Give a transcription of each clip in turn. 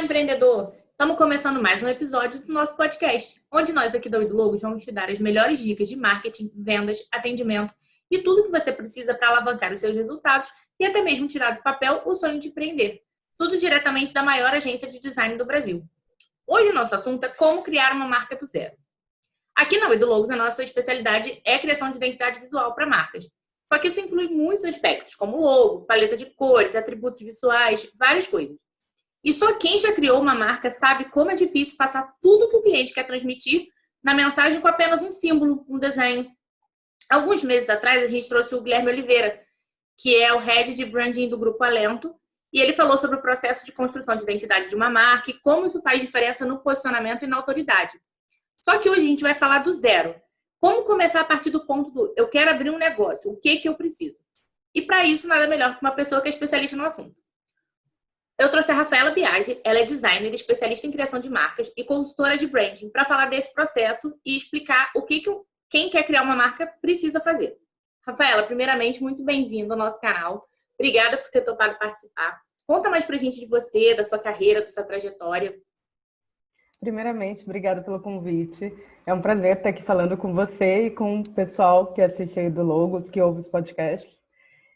empreendedor! Estamos começando mais um episódio do nosso podcast, onde nós aqui da Oito Logos vamos te dar as melhores dicas de marketing, vendas, atendimento e tudo que você precisa para alavancar os seus resultados e até mesmo tirar do papel o sonho de empreender. Tudo diretamente da maior agência de design do Brasil. Hoje o nosso assunto é como criar uma marca do zero. Aqui na Oito Logos a nossa especialidade é a criação de identidade visual para marcas. Só que isso inclui muitos aspectos, como logo, paleta de cores, atributos visuais, várias coisas. E só quem já criou uma marca sabe como é difícil passar tudo que o cliente quer transmitir na mensagem com apenas um símbolo, um desenho. Alguns meses atrás, a gente trouxe o Guilherme Oliveira, que é o head de branding do Grupo Alento, e ele falou sobre o processo de construção de identidade de uma marca e como isso faz diferença no posicionamento e na autoridade. Só que hoje a gente vai falar do zero. Como começar a partir do ponto do eu quero abrir um negócio, o que eu preciso? E para isso, nada melhor que uma pessoa que é especialista no assunto. Eu trouxe a Rafaela Biagi, ela é designer, especialista em criação de marcas e consultora de branding, para falar desse processo e explicar o que quem quer criar uma marca precisa fazer. Rafaela, primeiramente, muito bem-vinda ao nosso canal. Obrigada por ter topado participar. Conta mais pra gente de você, da sua carreira, da sua trajetória. Primeiramente, obrigada pelo convite. É um prazer estar aqui falando com você e com o pessoal que assiste aí do Logos, que ouve os podcasts.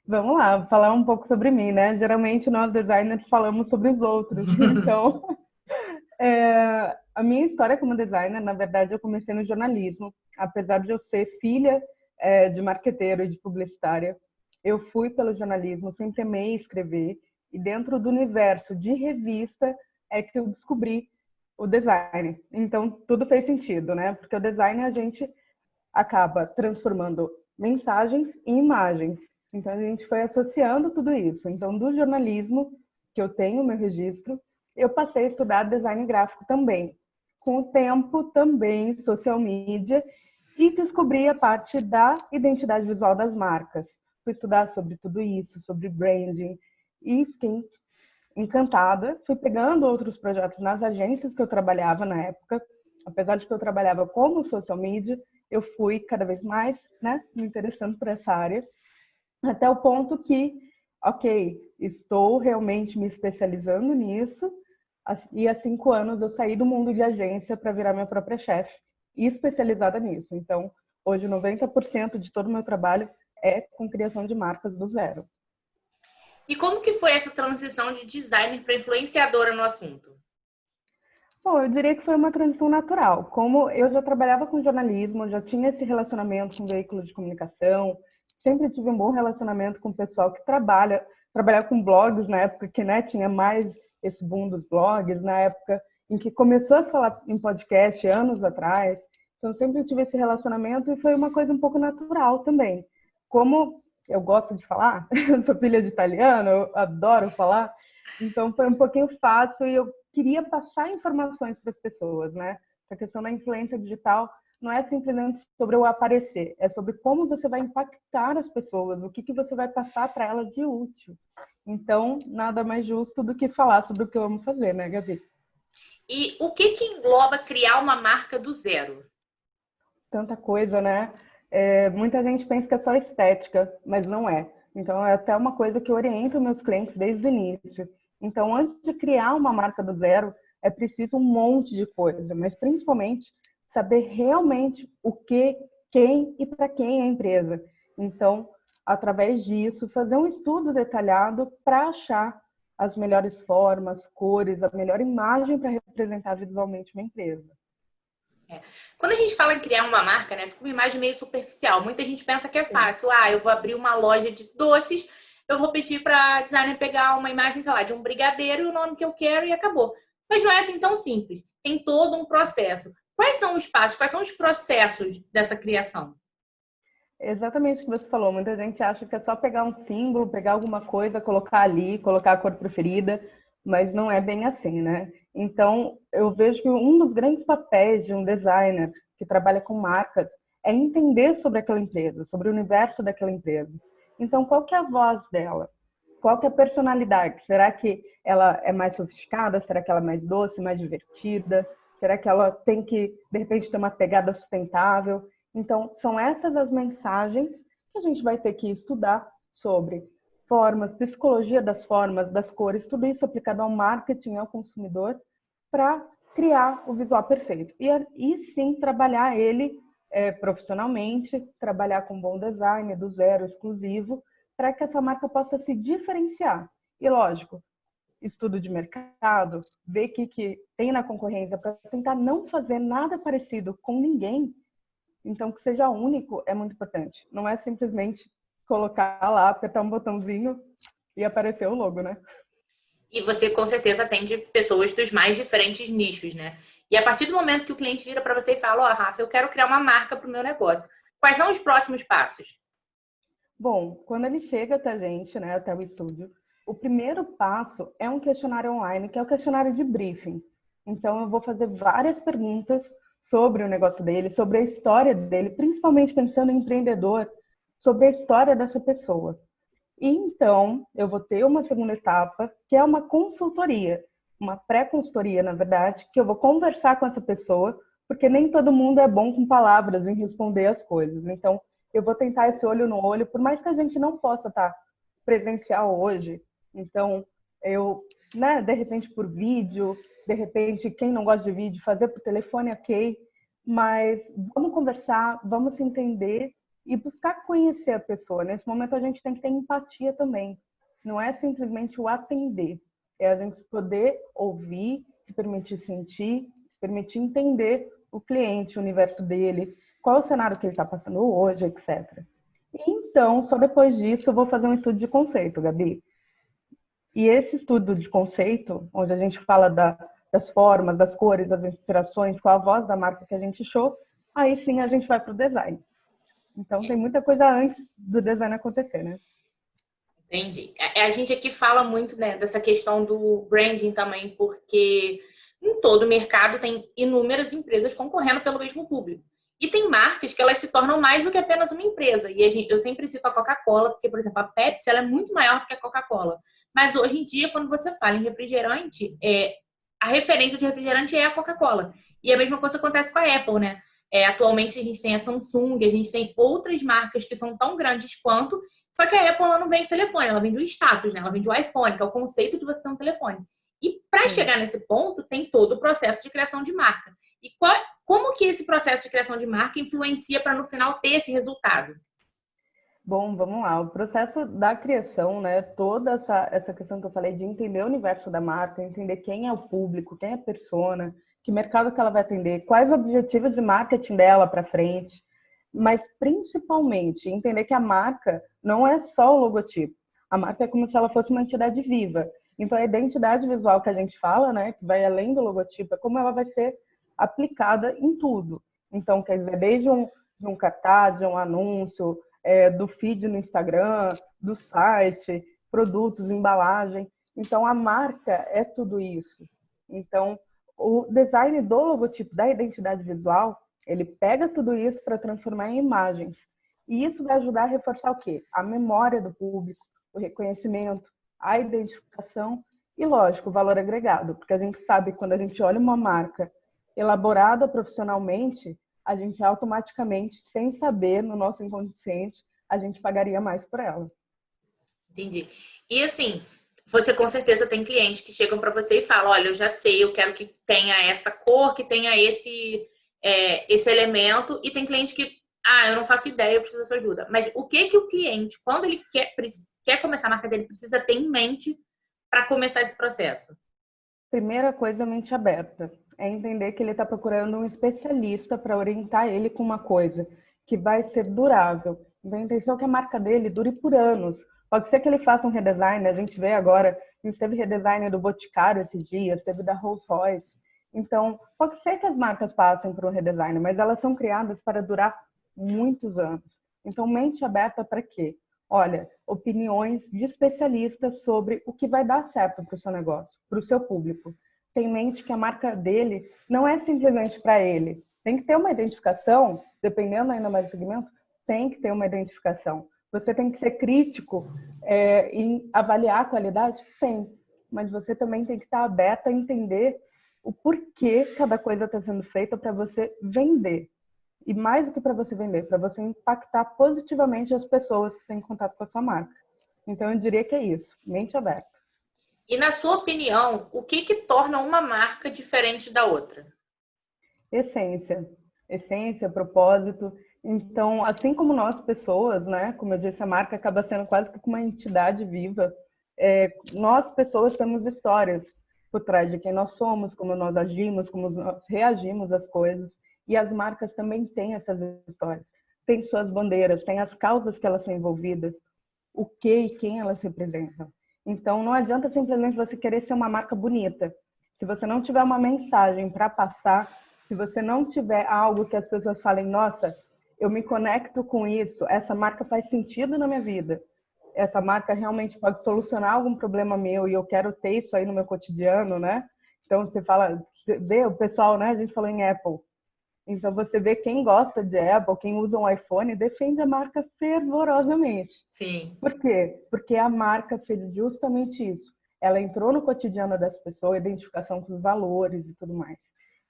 Vamos lá, falar um pouco sobre mim, né? Geralmente nós designers falamos sobre os outros. Então, a minha história como designer, na verdade, eu comecei no jornalismo. Apesar de eu ser filha de marqueteiro e de publicitária, eu fui pelo jornalismo, sempre amei escrever. E dentro do universo de revista é que eu descobri o design. Então, tudo fez sentido, né? Porque o design a gente acaba transformando mensagens em imagens. Então, a gente foi associando tudo isso. Então, do jornalismo, que eu tenho meu registro, eu passei a estudar design gráfico também. Com o tempo, também social media, e descobri a parte da identidade visual das marcas. Fui estudar sobre tudo isso, sobre branding, e fiquei encantada. Fui pegando outros projetos nas agências que eu trabalhava na época. Apesar de que eu trabalhava como social media, eu fui cada vez mais, né, me interessando por essa área. Até o ponto que, ok, estou realmente me especializando nisso. E há 5 anos eu saí do mundo de agência para virar minha própria chefe e especializada nisso. Então, hoje 90% de todo o meu trabalho é com criação de marcas do zero. E como que foi essa transição de designer para influenciadora no assunto? Bom, eu diria que foi uma transição natural. Como eu já trabalhava com jornalismo, já tinha esse relacionamento com veículos de comunicação, sempre tive um bom relacionamento com o pessoal que trabalhava com blogs na época que, né, tinha mais esse boom dos blogs, na época em que começou a se falar em podcast anos atrás. Então, sempre tive esse relacionamento e foi uma coisa um pouco natural também. Como eu gosto de falar, eu sou filha de italiano, eu adoro falar, então foi um pouquinho fácil e eu queria passar informações para as pessoas, né? A questão da influência digital não é simplesmente sobre o aparecer, é sobre como você vai impactar as pessoas, o que você vai passar para elas de útil. Então, nada mais justo do que falar sobre o que eu amo fazer, né, Gabi? E o que engloba criar uma marca do zero? Tanta coisa, né? Muita gente pensa que é só estética, mas não é. Então, é até uma coisa que eu oriento meus clientes desde o início. Então, antes de criar uma marca do zero, é preciso um monte de coisa, mas principalmente saber realmente o que, quem e para quem é a empresa. Então, através disso, fazer um estudo detalhado para achar as melhores formas, cores, a melhor imagem para representar visualmente uma empresa. Quando a gente fala em criar uma marca, né, fica uma imagem meio superficial. Muita gente pensa que é fácil. Eu vou abrir uma loja de doces, eu vou pedir para designer pegar uma imagem, sei lá, de um brigadeiro e o nome que eu quero e acabou. Mas não é assim tão simples. Tem todo um processo. Quais são os passos, quais são os processos dessa criação? Exatamente o que você falou. Muita gente acha que é só pegar um símbolo, pegar alguma coisa, colocar ali, colocar a cor preferida, mas não é bem assim, né? Então, eu vejo que um dos grandes papéis de um designer que trabalha com marcas é entender sobre aquela empresa, sobre o universo daquela empresa. Então, qual que é a voz dela? Qual que é a personalidade? Será que ela é mais sofisticada? Será que ela é mais doce, mais divertida? Será que ela tem que, de repente, ter uma pegada sustentável? Então, são essas as mensagens que a gente vai ter que estudar sobre formas, psicologia das formas, das cores, tudo isso aplicado ao marketing, ao consumidor, para criar o visual perfeito. E sim, trabalhar ele profissionalmente, trabalhar com bom design, do zero, exclusivo, para que essa marca possa se diferenciar. E lógico, estudo de mercado, ver o que tem na concorrência para tentar não fazer nada parecido com ninguém. Então, que seja único é muito importante. Não é simplesmente colocar lá, apertar um botãozinho e aparecer o logo, né? E você, com certeza, atende pessoas dos mais diferentes nichos, né? E a partir do momento que o cliente vira para você e fala, ó, Rafa, eu quero criar uma marca para o meu negócio. Quais são os próximos passos? Bom, quando ele chega até a gente, né, até o estúdio, o primeiro passo é um questionário online, que é o questionário de briefing. Então, eu vou fazer várias perguntas sobre o negócio dele, sobre a história dele, principalmente pensando em empreendedor, sobre a história dessa pessoa. E então, eu vou ter uma segunda etapa, que é uma consultoria, uma pré-consultoria, na verdade, que eu vou conversar com essa pessoa, porque nem todo mundo é bom com palavras em responder as coisas. Então, eu vou tentar esse olho no olho, por mais que a gente não possa estar presencial hoje. Então, eu, né, de repente por vídeo, de repente, quem não gosta de vídeo, fazer por telefone, ok. Mas vamos conversar, vamos se entender e buscar conhecer a pessoa. Nesse momento, a gente tem que ter empatia também. Não é simplesmente o atender. É a gente poder ouvir, se permitir sentir, se permitir entender o cliente, o universo dele, qual é o cenário que ele está passando hoje, etc. Então, só depois disso, eu vou fazer um estudo de conceito, Gabi. E esse estudo de conceito, onde a gente fala das formas, das cores, das inspirações, qual a voz da marca que a gente achou, aí sim a gente vai para o design. Então, tem muita coisa antes do design acontecer, né? Entendi. A gente aqui fala muito, né, dessa questão do branding também, porque em todo o mercado tem inúmeras empresas concorrendo pelo mesmo público. E tem marcas que elas se tornam mais do que apenas uma empresa. E eu sempre cito a Coca-Cola, porque, por exemplo, a Pepsi ela é muito maior do que a Coca-Cola. Mas hoje em dia, quando você fala em refrigerante, a referência de refrigerante é a Coca-Cola. E a mesma coisa acontece com a Apple, né? Atualmente a gente tem a Samsung, a gente tem outras marcas que são tão grandes quanto, só que a Apple ela não vende telefone, ela vende o status, né? Ela vende o iPhone, que é o conceito de você ter um telefone. E para chegar nesse ponto, tem todo o processo de criação de marca. E como que esse processo de criação de marca influencia para no final ter esse resultado? Bom, vamos lá. O processo da criação, né? Toda essa questão que eu falei de entender o universo da marca, entender quem é o público, quem é a persona, que mercado que ela vai atender, quais os objetivos de marketing dela para frente, mas principalmente entender que a marca não é só o logotipo. A marca é como se ela fosse uma entidade viva. Então, a identidade visual que a gente fala, né, que vai além do logotipo, é como ela vai ser aplicada em tudo. Então, quer dizer, desde de um cartaz, de um anúncio, do feed no Instagram, do site, produtos, embalagem. Então, a marca é tudo isso. Então, o design do logotipo, da identidade visual, ele pega tudo isso para transformar em imagens. E isso vai ajudar a reforçar o quê? A memória do público, o reconhecimento, a identificação e, lógico, o valor agregado. Porque a gente sabe que quando a gente olha uma marca elaborada profissionalmente, a gente automaticamente, sem saber, no nosso inconsciente, a gente pagaria mais por ela. Entendi. E assim, você com certeza tem clientes que chegam para você e falam, olha, eu já sei, eu quero que tenha essa cor, que tenha esse elemento. E tem cliente que, eu não faço ideia, eu preciso da sua ajuda. Mas o que o cliente, quando ele quer começar a marca dele, precisa ter em mente para começar esse processo? Primeira coisa, mente aberta. É entender que ele está procurando um especialista para orientar ele com uma coisa que vai ser durável. Então, a intenção é que a marca dele dure por anos. Pode ser que ele faça um redesign, a gente vê agora, a gente teve redesign do Boticário esses dias, teve da Rolls Royce. Então, pode ser que as marcas passem por um redesign, mas elas são criadas para durar muitos anos. Então, mente aberta para quê? Olha, opiniões de especialistas sobre o que vai dar certo para o seu negócio, para o seu público. Tem em mente que a marca dele não é simplesmente para ele. Tem que ter uma identificação, dependendo ainda mais do segmento, tem que ter uma identificação. Você tem que ser crítico em avaliar a qualidade? Tem. Mas você também tem que estar aberto a entender o porquê cada coisa está sendo feita para você vender. E mais do que para você vender, para você impactar positivamente as pessoas que têm contato com a sua marca. Então, eu diria que é isso, mente aberta. E na sua opinião, o que que torna uma marca diferente da outra? Essência. Essência, propósito. Então, assim como nós, pessoas, né? Como eu disse, a marca acaba sendo quase que uma entidade viva. Nós, pessoas, temos histórias por trás de quem nós somos, como nós agimos, como nós reagimos às coisas. E as marcas também têm essas histórias. Têm suas bandeiras, têm as causas que elas são envolvidas, o que e quem elas representam. Então, não adianta simplesmente você querer ser uma marca bonita. Se você não tiver uma mensagem para passar, se você não tiver algo que as pessoas falem, nossa, eu me conecto com isso, essa marca faz sentido na minha vida, essa marca realmente pode solucionar algum problema meu e eu quero ter isso aí no meu cotidiano, né? Então, você fala, vê o pessoal, né? A gente falou em Apple. Então, você vê quem gosta de Apple, quem usa um iPhone, defende a marca fervorosamente. Sim. Por quê? Porque a marca fez justamente isso. Ela entrou no cotidiano das pessoas, identificação com os valores e tudo mais.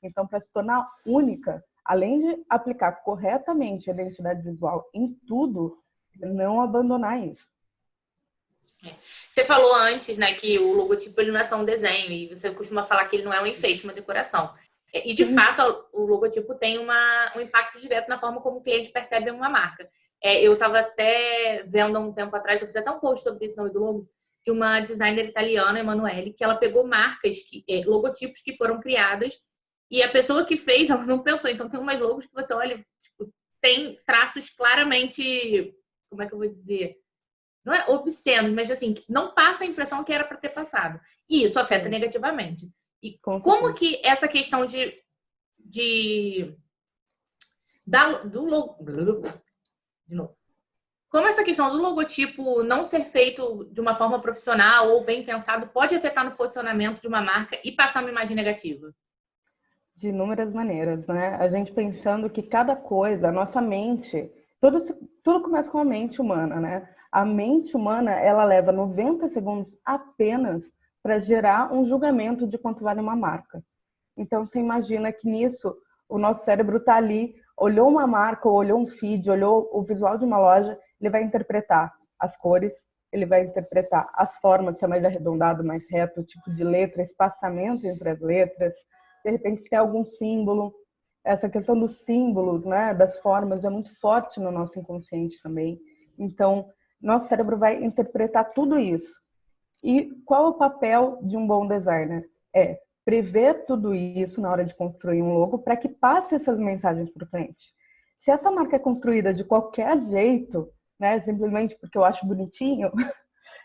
Então, para se tornar única, além de aplicar corretamente a identidade visual em tudo, não abandonar isso. Você falou antes, né, que o logotipo ele não é só um desenho e você costuma falar que ele não é um enfeite, uma decoração. E de fato, o logotipo tem um impacto direto na forma como o cliente percebe uma marca. Eu estava até vendo há um tempo atrás, eu fiz até um post sobre isso no do logo, de uma designer italiana, Emanuele, que ela pegou marcas, logotipos que foram criadas e a pessoa que fez, ela não pensou. Então tem umas logos que você olha, tipo, tem traços claramente, como é que eu vou dizer? Não é obsceno, mas assim, não passa a impressão que era para ter passado. E isso afeta negativamente. E como que essa questão do logo, de novo. Como essa questão do logotipo não ser feito de uma forma profissional ou bem pensado pode afetar no posicionamento de uma marca e passar uma imagem negativa? De inúmeras maneiras, né? A gente pensando que cada coisa, a nossa mente, tudo começa com a mente humana, né? A mente humana, ela leva 90 segundos apenas para gerar um julgamento de quanto vale uma marca. Então, você imagina que nisso, o nosso cérebro está ali, olhou uma marca, olhou um feed, olhou o visual de uma loja, ele vai interpretar as cores, ele vai interpretar as formas, se é mais arredondado, mais reto, o tipo de letra, espaçamento entre as letras, de repente, se tem algum símbolo. Essa questão dos símbolos, né, das formas, é muito forte no nosso inconsciente também. Então, nosso cérebro vai interpretar tudo isso. E qual é o papel de um bom designer? É prever tudo isso na hora de construir um logo para que passe essas mensagens para o cliente. Se essa marca é construída de qualquer jeito, né, simplesmente porque eu acho bonitinho,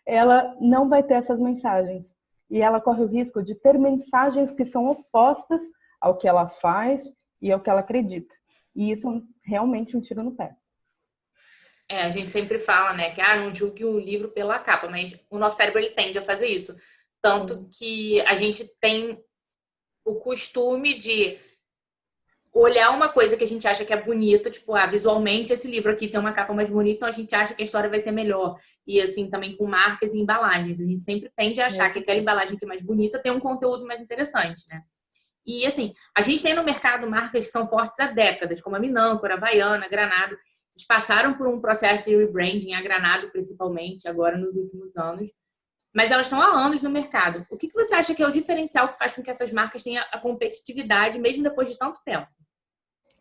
ela não vai ter essas mensagens. E ela corre o risco de ter mensagens que são opostas ao que ela faz e ao que ela acredita. E isso é realmente um tiro no pé. A gente sempre fala, né, que não julgue o livro pela capa, mas o nosso cérebro ele tende a fazer isso. Tanto que a gente tem o costume de olhar uma coisa que a gente acha que é bonita, tipo, visualmente esse livro aqui tem uma capa mais bonita, então a gente acha que a história vai ser melhor. E assim, também com marcas e embalagens. A gente sempre tende a achar que aquela embalagem que é mais bonita tem um conteúdo mais interessante, né? E assim, a gente tem no mercado marcas que são fortes há décadas, como a Minâncora, a Havaiana, a Granado. Eles passaram por um processo de rebranding, a Granado principalmente, agora nos últimos anos. Mas elas estão há anos no mercado. O que você acha que é o diferencial que faz com que essas marcas tenham a competitividade, mesmo depois de tanto tempo?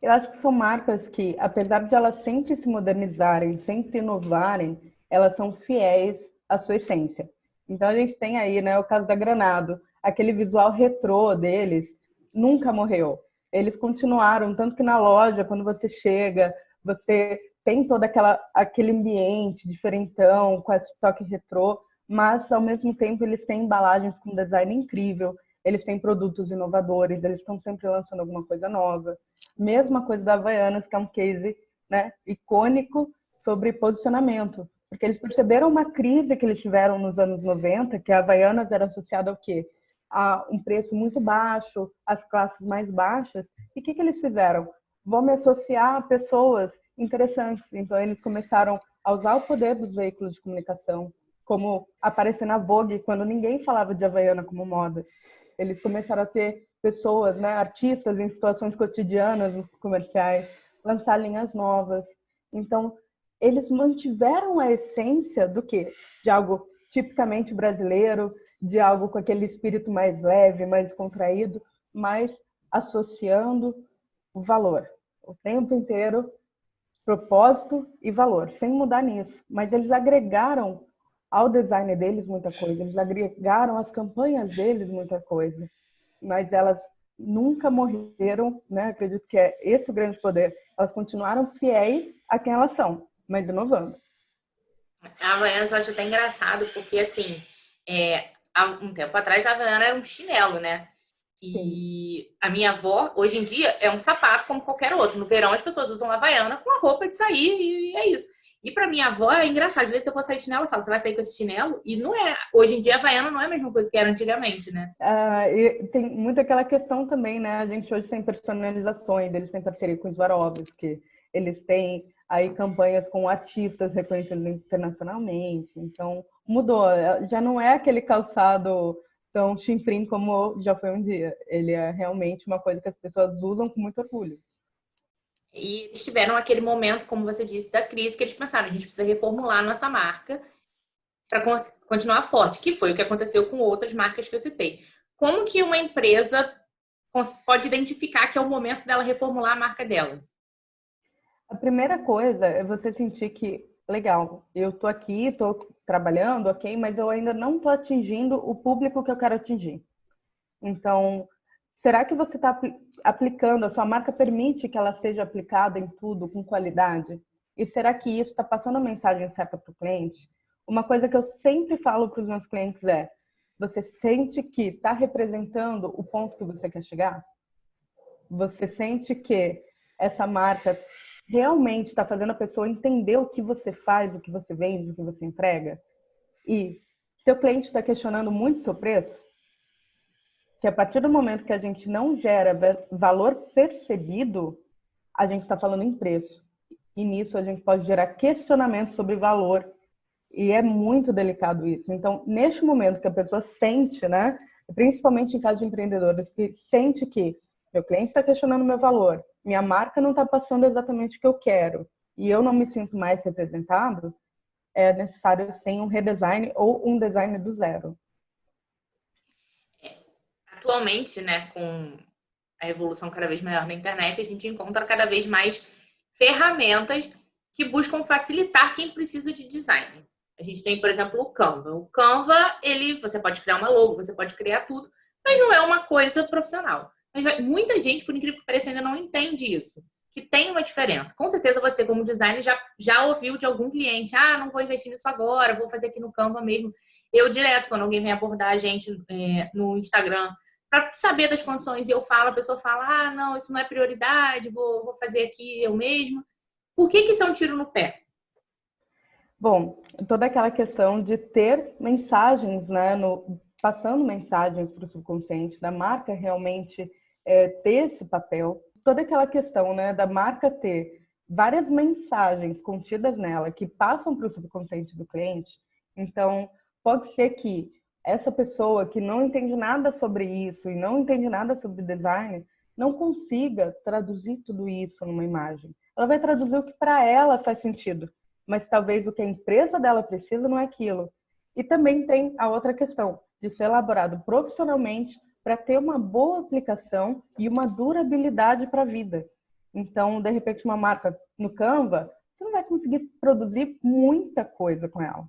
Eu acho que são marcas que, apesar de elas sempre se modernizarem, sempre inovarem, elas são fiéis à sua essência. Então a gente tem aí, né, o caso da Granado, aquele visual retrô deles nunca morreu. Eles continuaram, tanto que na loja, quando você chega, você tem todo aquele ambiente diferentão, com esse toque retrô, mas ao mesmo tempo eles têm embalagens com design incrível, eles têm produtos inovadores, eles estão sempre lançando alguma coisa nova. Mesma coisa da Havaianas, que é um case, né, icônico sobre posicionamento. Porque eles perceberam uma crise que eles tiveram nos anos 90, que a Havaianas era associada ao quê? A um preço muito baixo, às classes mais baixas. E o que eles fizeram? Vou me associar a pessoas interessantes. Então, eles começaram a usar o poder dos veículos de comunicação, como aparecer na Vogue, quando ninguém falava de Havaiana como moda. Eles começaram a ter pessoas, né, artistas em situações cotidianas nos comerciais, lançar linhas novas. Então, eles mantiveram a essência do quê? De algo tipicamente brasileiro, de algo com aquele espírito mais leve, mais contraído, mas associando o valor. O tempo inteiro, propósito e valor, sem mudar nisso. Mas eles agregaram ao design deles muita coisa, eles agregaram às campanhas deles muita coisa. Mas elas nunca morreram, né? Acredito que é esse o grande poder. Elas continuaram fiéis a quem elas são, mas inovando. A Havaianas eu acho até engraçado, porque assim, há um tempo atrás a Havaiana era um chinelo, né? Sim. E a minha avó, hoje em dia, é um sapato como qualquer outro. No verão as pessoas usam Havaiana com a roupa de sair e é isso. E pra minha avó é engraçado. Às vezes se eu for sair de chinelo, eu falo, você vai sair com esse chinelo? E não é. Hoje em dia a Havaiana não é a mesma coisa que era antigamente, né? E tem muito aquela questão também, né? A gente hoje tem personalizações, eles têm parceria com os Swarovski, eles têm aí campanhas com artistas reconhecidos internacionalmente. Então, mudou. Já não é aquele calçado tão chinfrim como já foi um dia. Ele é realmente uma coisa que as pessoas usam com muito orgulho. E eles tiveram aquele momento, como você disse, da crise, que eles pensaram, a gente precisa reformular a nossa marca para continuar forte, que foi o que aconteceu com outras marcas que eu citei. Como que uma empresa pode identificar que é o momento dela reformular a marca dela? A primeira coisa é você sentir que, legal, eu tô aqui, tô trabalhando, ok, mas eu ainda não tô atingindo o público que eu quero atingir. Então, será que você está aplicando, a sua marca permite que ela seja aplicada em tudo com qualidade? E será que isso está passando a mensagem certa para o cliente? Uma coisa que eu sempre falo para os meus clientes é: você sente que está representando o ponto que você quer chegar? Você sente que essa marca realmente está fazendo a pessoa entender o que você faz, o que você vende, o que você entrega? E seu cliente está questionando muito seu preço, que a partir do momento que a gente não gera valor percebido, a gente está falando em preço. E nisso a gente pode gerar questionamento sobre valor. E é muito delicado isso. Então, neste momento que a pessoa sente, né, principalmente em caso de empreendedores, que sente que meu cliente está questionando meu valor, minha marca não está passando exatamente o que eu quero, e eu não me sinto mais representado, é necessário sim um redesign ou um design do zero. Atualmente, né, com a evolução cada vez maior da internet, a gente encontra cada vez mais ferramentas que buscam facilitar quem precisa de design. A gente tem, por exemplo, o Canva. O Canva, você pode criar uma logo, você pode criar tudo, mas não é uma coisa profissional. Mas muita gente, por incrível que pareça, ainda não entende isso, que tem uma diferença. Com certeza você, como designer, já ouviu de algum cliente, não vou investir nisso agora, vou fazer aqui no Canva mesmo. Eu, direto, quando alguém vem abordar a gente no Instagram, para saber das condições, e eu falo, a pessoa fala, não, isso não é prioridade, vou fazer aqui eu mesma. Por que isso é um tiro no pé? Bom, toda aquela questão de ter mensagens, né, passando mensagens para o subconsciente, da marca realmente ter esse papel, toda aquela questão, né, da marca ter várias mensagens contidas nela que passam para o subconsciente do cliente. Então, pode ser que essa pessoa que não entende nada sobre isso e não entende nada sobre design não consiga traduzir tudo isso numa imagem. Ela vai traduzir o que para ela faz sentido, mas talvez o que a empresa dela precisa não é aquilo. E também tem a outra questão de ser elaborado profissionalmente para ter uma boa aplicação e uma durabilidade para a vida. Então, de repente, uma marca no Canva, você não vai conseguir produzir muita coisa com ela.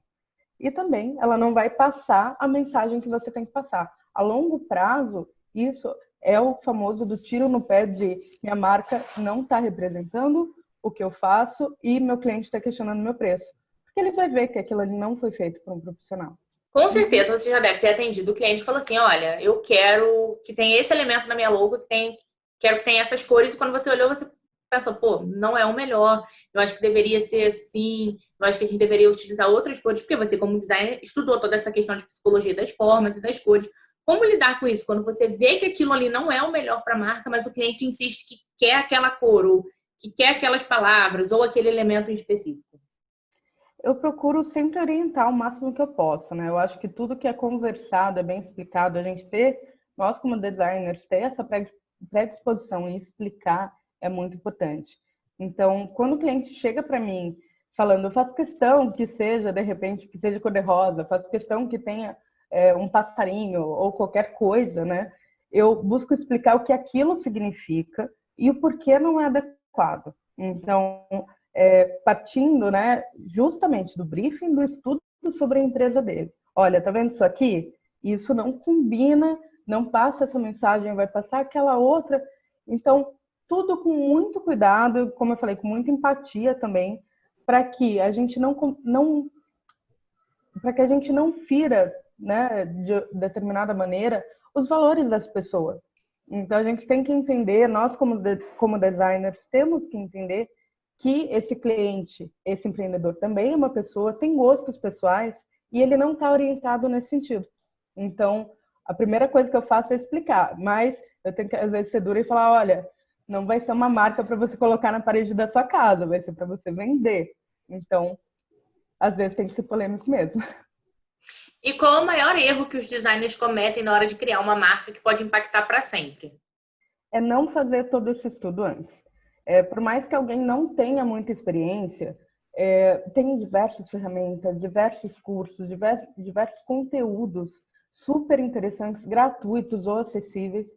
E também ela não vai passar a mensagem que você tem que passar. A longo prazo, isso é o famoso do tiro no pé de minha marca não está representando o que eu faço e meu cliente está questionando meu preço. Porque ele vai ver que aquilo ali não foi feito por um profissional. Com certeza você já deve ter atendido o cliente que falou assim, olha, eu quero que tenha esse elemento na minha logo, quero que tenha essas cores, e quando você olhou, você pensou, pô, não é o melhor, eu acho que deveria ser assim, eu acho que a gente deveria utilizar outras cores, porque você, como designer, estudou toda essa questão de psicologia das formas e das cores. Como lidar com isso? Quando você vê que aquilo ali não é o melhor para a marca, mas o cliente insiste que quer aquela cor, ou que quer aquelas palavras, ou aquele elemento em específico. Eu procuro sempre orientar o máximo que eu posso, né? Eu acho que tudo que é conversado, é bem explicado, nós como designers, ter essa predisposição em explicar é muito importante. Então, quando o cliente chega para mim falando, eu faço questão que seja, de repente, que seja cor-de-rosa, faço questão que tenha um passarinho ou qualquer coisa, né? Eu busco explicar o que aquilo significa e o porquê não é adequado. Então, partindo, né, justamente do briefing, do estudo sobre a empresa dele. Olha, tá vendo isso aqui? Isso não combina, não passa essa mensagem, vai passar aquela outra. Então, tudo com muito cuidado, como eu falei, com muita empatia também, para que a gente para que a gente não fira, né, de determinada maneira, os valores das pessoas. Então, a gente tem que entender, nós como designers, temos que entender que esse cliente, esse empreendedor também é uma pessoa, tem gostos pessoais e ele não está orientado nesse sentido. Então, a primeira coisa que eu faço é explicar, mas eu tenho que, às vezes, ser dura e falar, olha, não vai ser uma marca para você colocar na parede da sua casa, vai ser para você vender. Então, às vezes tem que ser polêmico mesmo. E qual é o maior erro que os designers cometem na hora de criar uma marca que pode impactar para sempre? É não fazer todo esse estudo antes. Por mais que alguém não tenha muita experiência, tem diversas ferramentas, diversos cursos, diversos conteúdos super interessantes, gratuitos ou acessíveis,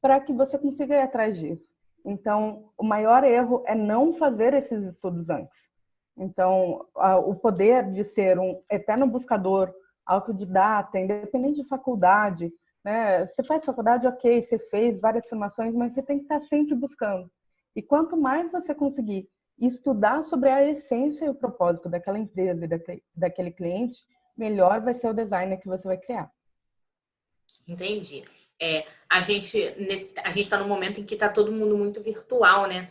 para que você consiga ir atrás disso. Então, o maior erro é não fazer esses estudos antes. Então, o poder de ser um eterno buscador, autodidata, independente de faculdade, né? Você faz faculdade, ok, você fez várias formações, mas você tem que estar sempre buscando. E quanto mais você conseguir estudar sobre a essência e o propósito daquela empresa e daquele cliente, melhor vai ser o design que você vai criar. Entendi. A gente está num momento em que está todo mundo muito virtual, né?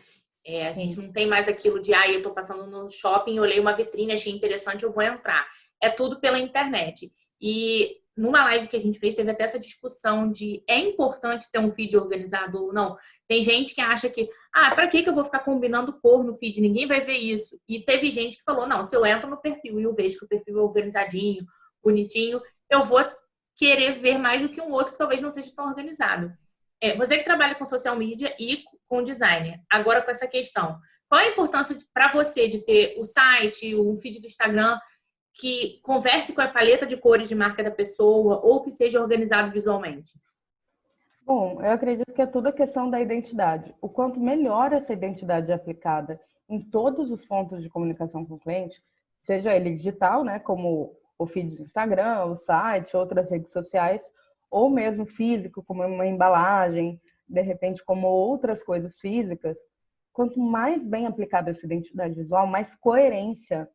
A gente não tem mais aquilo de, eu estou passando no shopping, olhei uma vitrine, achei interessante, eu vou entrar. É tudo pela internet. E numa live que a gente fez, teve até essa discussão de é importante ter um feed organizado ou não. Tem gente que acha que, para que eu vou ficar combinando cor no feed? Ninguém vai ver isso. E teve gente que falou, não, se eu entro no perfil e eu vejo que o perfil é organizadinho, bonitinho, eu vou querer ver mais do que um outro que talvez não seja tão organizado. Você que trabalha com social media e com design, agora com essa questão, qual a importância para você de ter o site, um feed do Instagram que converse com a paleta de cores de marca da pessoa ou que seja organizado visualmente? Bom, eu acredito que é tudo a questão da identidade. O quanto melhor essa identidade é aplicada em todos os pontos de comunicação com o cliente, seja ele digital, né, como o feed do Instagram, o site, outras redes sociais, ou mesmo físico, como uma embalagem, de repente como outras coisas físicas, quanto mais bem aplicada essa identidade visual, mais coerência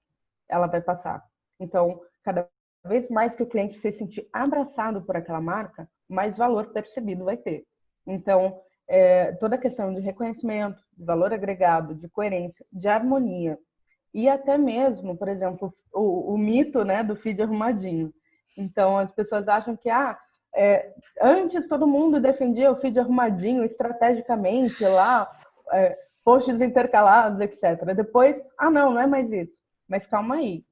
ela vai passar. Então, cada vez mais que o cliente se sentir abraçado por aquela marca, mais valor percebido vai ter. Então, toda a questão de reconhecimento, de valor agregado, de coerência, de harmonia, e até mesmo, por exemplo, o mito, né, do feed arrumadinho. Então, as pessoas acham que antes todo mundo defendia o feed arrumadinho estrategicamente lá, posts intercalados, etc. Depois, não é mais isso. Mas calma aí.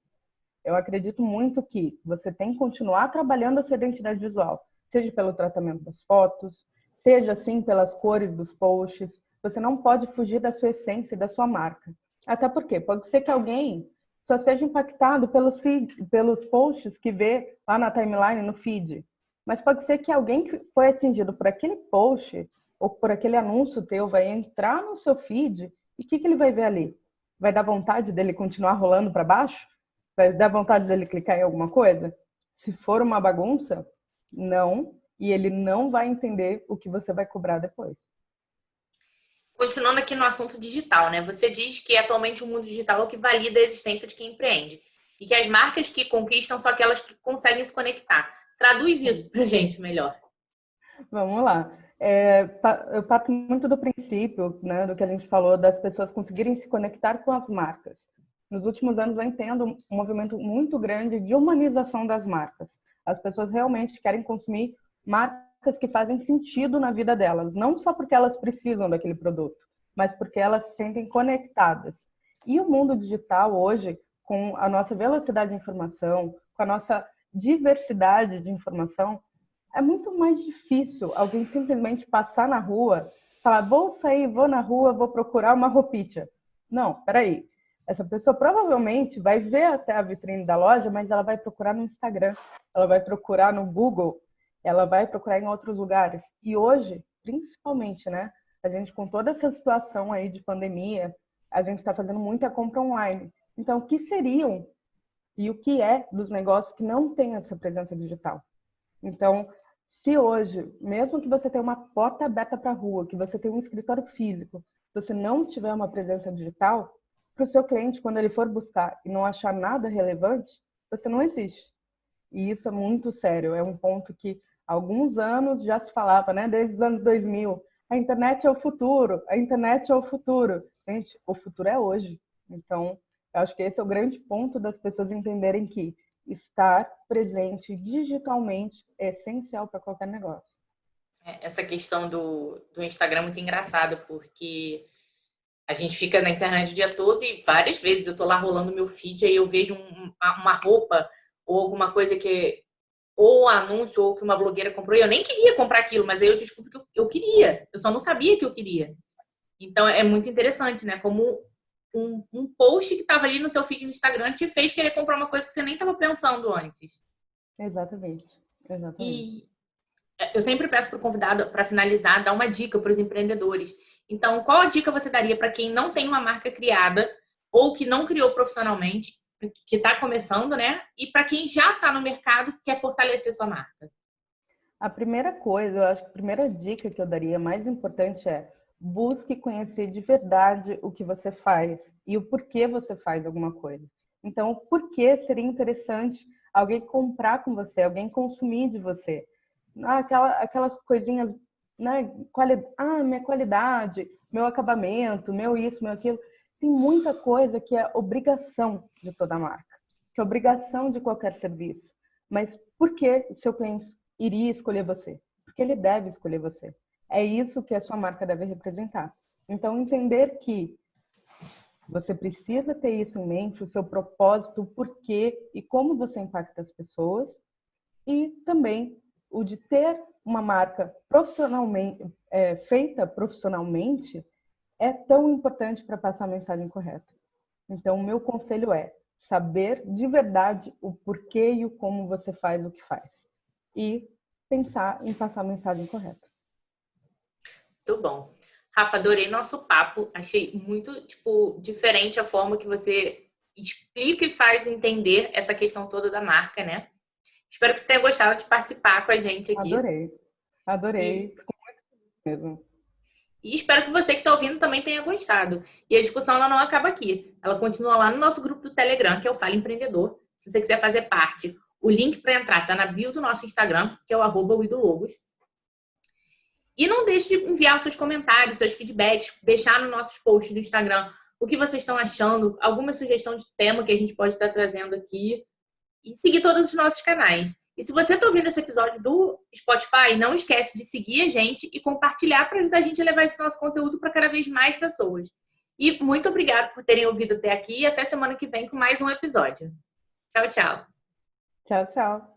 Eu acredito muito que você tem que continuar trabalhando a sua identidade visual, seja pelo tratamento das fotos, seja assim pelas cores dos posts. Você não pode fugir da sua essência e da sua marca. Até porque pode ser que alguém só seja impactado pelos posts que vê lá na timeline, no feed. Mas pode ser que alguém que foi atingido por aquele post ou por aquele anúncio teu vai entrar no seu feed e o que ele vai ver ali? Vai dar vontade dele continuar rolando para baixo? Vai dar vontade dele clicar em alguma coisa? Se for uma bagunça, não. E ele não vai entender o que você vai cobrar depois. Continuando aqui no assunto digital, né? Você diz que atualmente o mundo digital é o que valida a existência de quem empreende. E que as marcas que conquistam são aquelas que conseguem se conectar. Traduz isso pra gente melhor. Vamos lá. Eu parto muito do princípio, né, do que a gente falou, das pessoas conseguirem se conectar com as marcas. Nos últimos anos, vem tendo um movimento muito grande de humanização das marcas. As pessoas realmente querem consumir marcas que fazem sentido na vida delas, não só porque elas precisam daquele produto, mas porque elas se sentem conectadas. E o mundo digital hoje, com a nossa velocidade de informação, com a nossa diversidade de informação, é muito mais difícil alguém simplesmente passar na rua, falar, vou sair, vou na rua, vou procurar uma roupinha. Não, peraí. Essa pessoa provavelmente vai ver até a vitrine da loja, mas ela vai procurar no Instagram, ela vai procurar no Google, ela vai procurar em outros lugares. E hoje, principalmente, né? A gente com toda essa situação aí de pandemia, a gente está fazendo muita compra online. Então, o que seriam e o que é dos negócios que não têm essa presença digital? Então, se hoje, mesmo que você tenha uma porta aberta para a rua, que você tenha um escritório físico, se você não tiver uma presença digital, para o seu cliente, quando ele for buscar e não achar nada relevante, você não existe. E isso é muito sério. É um ponto que há alguns anos já se falava, né? Desde os anos 2000. A internet é o futuro, a internet é o futuro. Gente, o futuro é hoje. Então, eu acho que esse é o grande ponto das pessoas entenderem que estar presente digitalmente é essencial para qualquer negócio. Essa questão do Instagram é muito engraçada, porque a gente fica na internet o dia todo e várias vezes eu tô lá rolando meu feed e aí eu vejo uma roupa ou alguma coisa que ou um anúncio ou que uma blogueira comprou e eu nem queria comprar aquilo, mas aí eu descubro que eu queria, eu só não sabia que eu queria. Então é muito interessante, né? Como um post que estava ali no teu feed no Instagram te fez querer comprar uma coisa que você nem estava pensando antes. Exatamente. Exatamente. E eu sempre peço para o convidado, para finalizar, dar uma dica para os empreendedores. Então, qual a dica você daria para quem não tem uma marca criada ou que não criou profissionalmente, que está começando, né? E para quem já está no mercado e quer fortalecer sua marca? A primeira coisa, eu acho que a primeira dica que eu daria, mais importante é: busque conhecer de verdade o que você faz e o porquê você faz alguma coisa. Então, o porquê seria interessante alguém comprar com você, alguém consumir de você. Aquelas coisinhas, né? Minha qualidade, meu acabamento, meu isso, meu aquilo. Tem muita coisa que é obrigação de toda marca, que é obrigação de qualquer serviço. Mas por que o seu cliente iria escolher você? Porque ele deve escolher você. É isso que a sua marca deve representar. Então, entender que você precisa ter isso em mente, o seu propósito, o porquê e como você impacta as pessoas. E também o de ter uma marca profissionalmente, feita profissionalmente é tão importante para passar a mensagem correta. Então, o meu conselho é saber de verdade o porquê e o como você faz o que faz. E pensar em passar a mensagem correta. Muito bom. Rafa, adorei nosso papo. Achei muito, diferente a forma que você explica e faz entender essa questão toda da marca, né? Espero que você tenha gostado de participar com a gente aqui. Adorei. Adorei. E, Ficou muito feliz mesmo. e espero que você que está ouvindo também tenha gostado. E a discussão ela não acaba aqui. Ela continua lá no nosso grupo do Telegram, que é o Fala Empreendedor. Se você quiser fazer parte, o link para entrar está na bio do nosso Instagram, que é o @widologos. E não deixe de enviar seus comentários, seus feedbacks, deixar nos nossos posts do Instagram o que vocês estão achando, alguma sugestão de tema que a gente pode estar trazendo aqui. E seguir todos os nossos canais. E se você está ouvindo esse episódio do Spotify, não esquece de seguir a gente e compartilhar para ajudar a gente a levar esse nosso conteúdo para cada vez mais pessoas. E muito obrigada por terem ouvido até aqui e até semana que vem com mais um episódio. Tchau, tchau. Tchau, tchau.